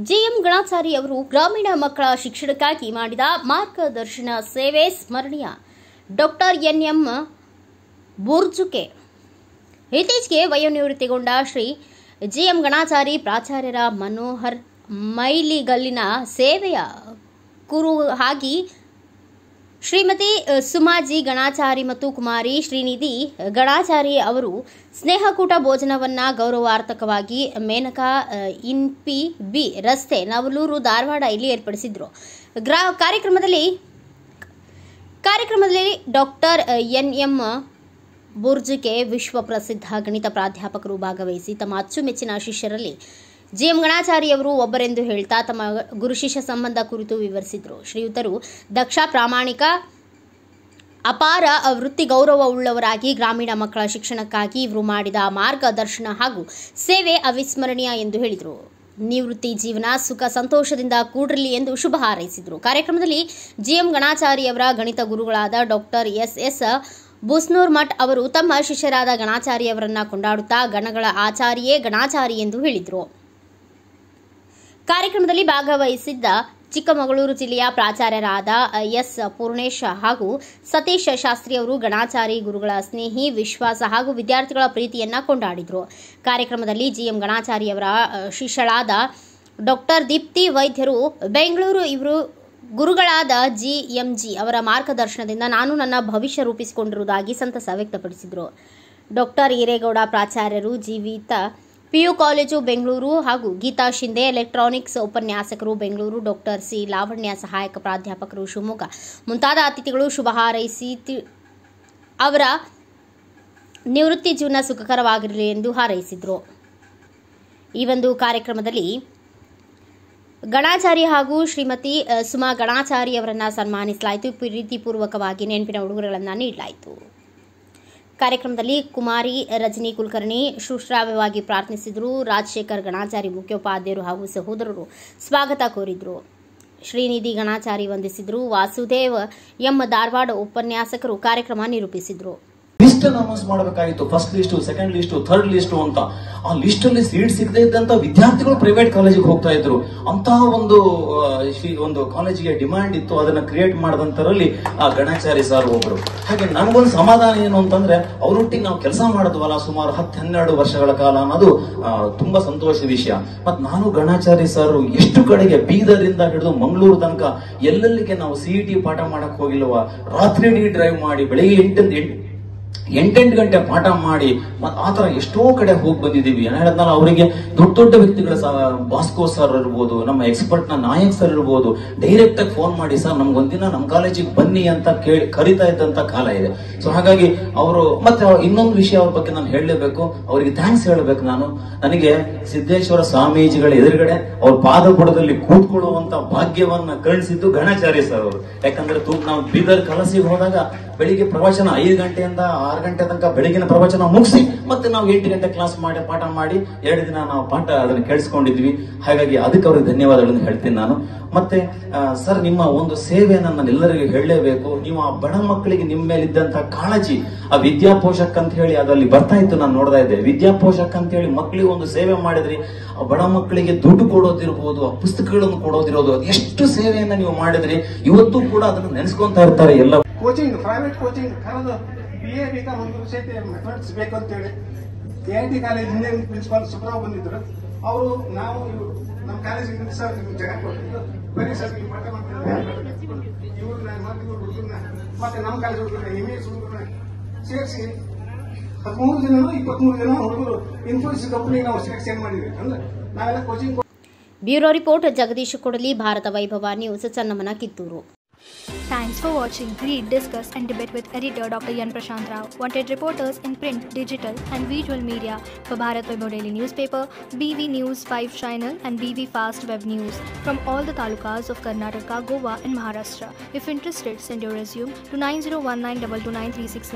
GM Ganachari ಅವರು ಗ್ರಾಮೀಣ ಮಕ್ಕಳ ಶಿಕ್ಷಣಕ್ಕಾಗಿ ಮಾಡಿದ ಮಾರ್ಗದರ್ಶನ ಸೇವೆ ಸ್ಮರಣೀಯ. Doctor NM Burjuke. ಇತ್ತೀಚೆಗೆ ವಯೋನಿವೃತ್ತಿಗೊಂಡ ಶ್ರೀ ಜಿಎಂ ಗಣಾಚಾರಿ ಪ್ರಾಚಾರ್ಯರ ಮನೋಹರ್ ಮೈಲಿಗಲ್ಲಿನ ಸೇವೆಯ ಕುರು ಆಗಿ ಶ್ರೀಮತಿ ಸುಮಾಜಿ ಗಣಾಚಾರಿ ಮತ್ತು ಕುಮಾರಿ ಶ್ರೀನಿಧಿ ಗಣಾಚಾರಿ ಅವರು ಸ್ನೇಹಕೂಟ ಭೋಜನವನ್ನ ಗೌರವಾರ್ಥಕವಾಗಿ ಮೇನಕಾ ಇನ್ಪಿ ಬಿ ರಸ್ತೆ ನವಲೂರು ಧಾರವಾಡ ಇಲ್ಲಿ ಏರ್ಪಡಿಸಿದ್ರು. ಕಾರ್ಯಕ್ರಮದಲ್ಲಿ ಡಾಕ್ಟರ್ ಎನ್ಎಂ ಬುರ್ಜುಕೆ ವಿಶ್ವ ಪ್ರಸಿದ್ಧ ಗಣಿತ ಪ್ರಾಧ್ಯಾಪಕರು ಭಾಗವಹಿಸಿ ತಮ್ಮ ಅಚ್ಚುಮೆಚ್ಚಿನ ಶಿಷ್ಯರಲ್ಲಿ ಜಿಎಂ ಗಣಾಚಾರಿ ಅವರು ಒಬ್ಬರೆಂದು ಹೇಳ್ತಾ ತಮ್ಮ ಗುರು ಶಿಷ್ಯ ಸಂಬಂಧ ಕುರಿತು ವಿವರಿಸಿದರು. ಶ್ರೀಯುತರು ದಕ್ಷ, ಪ್ರಾಮಾಣಿಕ, ಅಪಾರ ವೃತ್ತಿ ಗೌರವವುಳ್ಳವರಾಗಿ ಗ್ರಾಮೀಣ ಮಕ್ಕಳ ಶಿಕ್ಷಣಕ್ಕಾಗಿ ಇವರು ಮಾಡಿದ ಮಾರ್ಗದರ್ಶನ ಹಾಗೂ ಸೇವೆ ಅವಿಸ್ಮರಣೀಯ ಎಂದು ಹೇಳಿದರು. ನಿವೃತ್ತಿ ಜೀವನ ಸುಖ ಸಂತೋಷದಿಂದ ಕೂಡಿರಲಿ ಎಂದು ಶುಭ ಹಾರೈಸಿದರು. ಕಾರ್ಯಕ್ರಮದಲ್ಲಿ ಜಿಎಂ ಗಣಾಚಾರಿ ಅವರ ಗಣಿತ ಗುರುಗಳಾದ ಡಾಕ್ಟರ್ ಎಸ್ ಬುಸ್ನೂರ್ಮಠ್ ಅವರು ತಮ್ಮ ಶಿಷ್ಯರಾದ ಗಣಾಚಾರಿ ಅವರನ್ನ ಕೊಂಡಾಡುತ್ತಾ ಗಣಗಳ ಆಚಾರಿಯೇ ಗಣಾಚಾರಿ ಎಂದು ಹೇಳಿದರು. ಕಾರ್ಯಕ್ರಮದಲ್ಲಿ ಭಾಗವಹಿಸಿದ್ದ ಚಿಕ್ಕಮಗಳೂರು ಜಿಲ್ಲೆಯ ಪ್ರಾಚಾರ್ಯರಾದ ಎಸ್ ಪೂರ್ಣೇಶ್ ಹಾಗೂ ಸತೀಶ್ ಶಾಸ್ತ್ರಿ ಅವರು ಗಣಾಚಾರಿ ಗುರುಗಳ ಸ್ನೇಹಿ, ವಿಶ್ವಾಸ ಹಾಗೂ ವಿದ್ಯಾರ್ಥಿಗಳ ಪ್ರೀತಿಯನ್ನ ಕೊಂಡಾಡಿದರು. ಕಾರ್ಯಕ್ರಮದಲ್ಲಿ ಜಿಎಂ ಗಣಾಚಾರಿ ಅವರ ಶಿಷ್ಯಳಾದ ಡಾಕ್ಟರ್ ದೀಪ್ತಿ ವೈದ್ಯರು ಬೆಂಗಳೂರು ಇವರು ಗುರುಗಳಾದ ಜಿಎಂಜಿ ಅವರ ಮಾರ್ಗದರ್ಶನದಿಂದ ನಾನು ನನ್ನ ಭವಿಷ್ಯ ರೂಪಿಸಿಕೊಂಡಿರುವುದಾಗಿ ಸಂತಸ ವ್ಯಕ್ತಪಡಿಸಿದರು. ಡಾಕ್ಟರ್ ಈರೇಗೌಡ ಪ್ರಾಚಾರ್ಯರು ಜೀವಿತ ಪಿಯು ಕಾಲೇಜು ಬೆಂಗಳೂರು ಹಾಗೂ ಗೀತಾ ಶಿಂದೆ ಎಲೆಕ್ಟ್ರಾನಿಕ್ಸ್ ಉಪನ್ಯಾಸಕರು ಬೆಂಗಳೂರು, ಡಾಕ್ಟರ್ ಸಿ ಲಾವಣ್ಯ ಸಹಾಯಕ ಪ್ರಾಧ್ಯಾಪಕರು ಶಿವಮೊಗ್ಗ ಮುಂತಾದ ಅತಿಥಿಗಳು ಶುಭ ಹಾರೈಸಿ ಅವರ ನಿವೃತ್ತಿ ಜೀವನ ಸುಖಕರವಾಗಿರಲಿ ಎಂದು ಹಾರೈಸಿದರು. ಈ ಒಂದು ಕಾರ್ಯಕ್ರಮದಲ್ಲಿ ಗಣಾಚಾರಿ ಹಾಗೂ ಶ್ರೀಮತಿ ಸುಮಾ ಗಣಾಚಾರಿ ಅವರನ್ನು ಸನ್ಮಾನಿಸಲಾಯಿತು. ಪ್ರೀತಿಪೂರ್ವಕವಾಗಿ ನೆನಪಿನ ಉಡುಗೊರೆಗಳನ್ನು ನೀಡಲಾಯಿತು. ಕಾರ್ಯಕ್ರಮದಲ್ಲಿ ಕುಮಾರಿ ರಜನಿ ಕುಲಕರ್ಣಿ ಶುಶ್ರಾವ್ಯವಾಗಿ ಪ್ರಾರ್ಥಿಸಿದರು. ರಾಜಶೇಖರ್ ಗಣಾಚಾರಿ ಮುಖ್ಯೋಪಾಧ್ಯಾಯರು ಹಾಗೂ ಸಹೋದರರು ಸ್ವಾಗತ ಕೋರಿದರು. ಶ್ರೀನಿಧಿ ಗಣಾಚಾರಿ ವಂದಿಸಿದರು. ವಾಸುದೇವ್ ಎಂ ಧಾರವಾಡ ಉಪನ್ಯಾಸಕರು ಕಾರ್ಯಕ್ರಮ ನಿರೂಪಿಸಿದರು. ಲಿಸ್ಟ್ ಅನೌನ್ಸ್ ಮಾಡಬೇಕಾಗಿತ್ತು. First list, second list, third list ಅಂತ. ಆ ಲಿಸ್ಟ್ ಅಲ್ಲಿ ಸೀಟ್ ಸಿಗದೆ ಇದ್ದಂತ ವಿದ್ಯಾರ್ಥಿಗಳು ಪ್ರೈವೇಟ್ ಕಾಲೇಜಿಗೆ ಹೋಗ್ತಾ ಇದ್ರು. ಅಂತಹ ಒಂದು ಕಾಲೇಜಿಗೆ ಡಿಮಾಂಡ್ ಇತ್ತು. ಅದನ್ನ ಕ್ರಿಯೇಟ್ ಮಾಡಿದಂತರಲ್ಲಿ ಆ ಗಣಾಚಾರಿ ಸರ್ ಒಬ್ರು. ಹಾಗೆ ನಮಗೊಂದು ಸಮಾಧಾನ ಏನು ಅಂತಂದ್ರೆ ಅವರೊಟ್ಟಿಗೆ ನಾವು ಕೆಲಸ ಮಾಡಿದ್ವಲ್ಲ ಸುಮಾರು 10-12 ವರ್ಷಗಳ ಕಾಲ ಅನ್ನೋದು ತುಂಬಾ ಸಂತೋಷದ ವಿಷಯ. ಮತ್ ನಾನು ಗಣಾಚಾರಿ ಸರ್ ಎಷ್ಟು ಕಡೆಗೆ ಬೀದರಿಂದ ಹಿಡಿದು ಮಂಗಳೂರು ತನಕ ಎಲ್ಲೆಲ್ಲಿಗೆ ನಾವು ಸಿಇಟಿ ಪಾಠ ಮಾಡಕ್ ಹೋಗಿಲ್ವಾ, ರಾತ್ರಿ ಡ್ರೈವ್ ಮಾಡಿ ಬೆಳಿಗ್ಗೆ 8 ಗಂಟೆ ಪಾಠ ಮಾಡಿ ಆತರ ಎಷ್ಟೋ ಕಡೆ ಹೋಗಿ ಬಂದಿದ್ದೀವಿ. ಹೇಳಿದ್ನಲ್ಲ, ಅವರಿಗೆ ದೊಡ್ಡ ವ್ಯಕ್ತಿಗಳ ಬಾಸ್ಕೋ ಸರ್ ಇರ್ಬೋದು, ನಮ್ಮ ಎಕ್ಸ್ಪರ್ಟ್ ನ ನಾಯಕ್ ಸರ್ ಇರ್ಬೋದು, ಡೈರೆಕ್ಟ್ ಆಗಿ ಫೋನ್ ಮಾಡಿ ಸರ್ ನಮ್ಗೊಂದಿನ ನಮ್ಮ ಕಾಲೇಜಿಗೆ ಬನ್ನಿ ಅಂತ ಕರಿತಾ ಇದ್ದಂತ ಕಾಲ ಇದೆ. ಸೊ ಹಾಗಾಗಿ ಅವರು ಮತ್ತೆ ಇನ್ನೊಂದು ವಿಷಯ ಅವ್ರ ಬಗ್ಗೆ ನಾನು ಹೇಳಲೇಬೇಕು, ಅವರಿಗೆ ಥ್ಯಾಂಕ್ಸ್ ಹೇಳಬೇಕು. ನನಗೆ ಸಿದ್ದೇಶ್ವರ ಸ್ವಾಮೀಜಿಗಳ ಎದುರುಗಡೆ ಅವ್ರ ಪಾದ ಬುಡದಲ್ಲಿ ಕೂತ್ಕೊಳ್ಳುವಂತ ಭಾಗ್ಯವನ್ನ ಕರುಣಿಸಿದ್ದು ಗಣಾಚಾರ್ಯ ಸರ್ ಅವರು. ಯಾಕಂದ್ರೆ ನಾವು ಬೀದರ್ ಕಲಸಿಗೆ ಹೋದಾಗ ಬೆಳಿಗ್ಗೆ ಪ್ರವಚನ 5 ಗಂಟೆಯಿಂದ 6 ಗಂಟೆ ತನಕ ಬೆಳಗಿನ ಪ್ರವಚನ ಮುಗಿಸಿ ಮತ್ತೆ ನಾವು 8 ಗಂಟೆ ಕ್ಲಾಸ್ ಮಾಡಿ ಪಾಠ ಮಾಡಿ 2 ದಿನ ನಾವು ಪಾಠ ಅದನ್ನ ಕೇಳಿಸ್ಕೊಂಡಿದ್ವಿ. ಹಾಗಾಗಿ ಅದಕ್ಕೆ ಅವ್ರಿಗೆ ಧನ್ಯವಾದಗಳನ್ನು ಹೇಳ್ತೀನಿ ನಾನು. ಮತ್ತೆ ಸರ್, ನಿಮ್ಮ ಒಂದು ಸೇವೆ ನಾನು ಎಲ್ಲರಿಗೂ ಹೇಳಲೇಬೇಕು. ನೀವು ಆ ಬಡ ಮಕ್ಕಳಿಗೆ ನಿಮ್ಮ ಮೇಲೆ ಇದ್ದಂತಹ ಕಾಳಜಿ, ಆ ವಿದ್ಯಾಪೋಷಕ್ ಅಂತ ಹೇಳಿ ಅದಲ್ಲಿ ಬರ್ತಾ ಇತ್ತು, ನಾನು ನೋಡ್ತಾ ಇದ್ದೆ. ವಿದ್ಯಾಪೋಷಕ್ ಅಂತ ಹೇಳಿ ಮಕ್ಕಳಿಗೆ ಒಂದು ಸೇವೆ ಮಾಡಿದ್ರಿ. ಆ ಬಡ ಮಕ್ಕಳಿಗೆ ದುಡ್ಡು ಕೊಡೋದಿರ್ಬೋದು, ಆ ಪುಸ್ತಕಗಳನ್ನು ಕೊಡೋದಿರೋದು, ಎಷ್ಟು ಸೇವೆಯನ್ನ ನೀವು ಮಾಡಿದ್ರಿ. ಇವತ್ತು ಕೂಡ ಅದನ್ನು ನೆನೆಸ್ಕೊಂತಾ ಇರ್ತಾರೆ ಎಲ್ಲ. ಕೋಚಿಂಗ್, ಪ್ರೈವೇಟ್ ಕೋಚಿಂಗ್ ಕರೆದು BA BCom ಒಂದು ಸಹಿತ ಮೆಥಡ್ಸ್ ಬೇಕು ಅಂತೇಳಿ AIT college engineering principal Subrao ಬಂದಿದ್ರು. ಅವರು ನಾವು ನಮ್ಮ ಕಾಲೇಜಿಗೆ ಸರ್ ಜಾಗ ಕೊಟ್ಟಿದ್ದು ಬರೀ ಸರ್ ಪಾಠ ಮಾಡ್ತಾರೆ ಇವ್ರನ್ನ ಹುಡುಗರನ್ನ ಮತ್ತೆ ನಮ್ಮ ಕಾಲೇಜ್ ಹುಡುಗರನ್ನ MAS ಹುಡುಗರನ್ನ ಸೇರಿಸಿ 13 ಜನ 23 ಜನ ಹುಡುಗರು ಇನ್ಫೋಸಿಸ್ ಕಂಪನಿಗೆ ನಾವು ಸೆಲೆಕ್ಷನ್ ಮಾಡಿದ್ವಿ. ಅಂದ್ರೆ ನಾವೆಲ್ಲ coaching. Bureau report Jagadish Kodali, Bharata Vaibhava news, ಚನ್ನಮ್ಮನ, Kittur. Thanks for watching. Read, discuss and debate with editor Dr. Yan Prashant Rao. Wanted reporters in print, digital and visual media for Bharat Vaibhav Daily Newspaper, BV News 5 Channel and BV Fast Web News from all the talukas of Karnataka, Goa and Maharashtra. If interested, send your resume to 9019229369.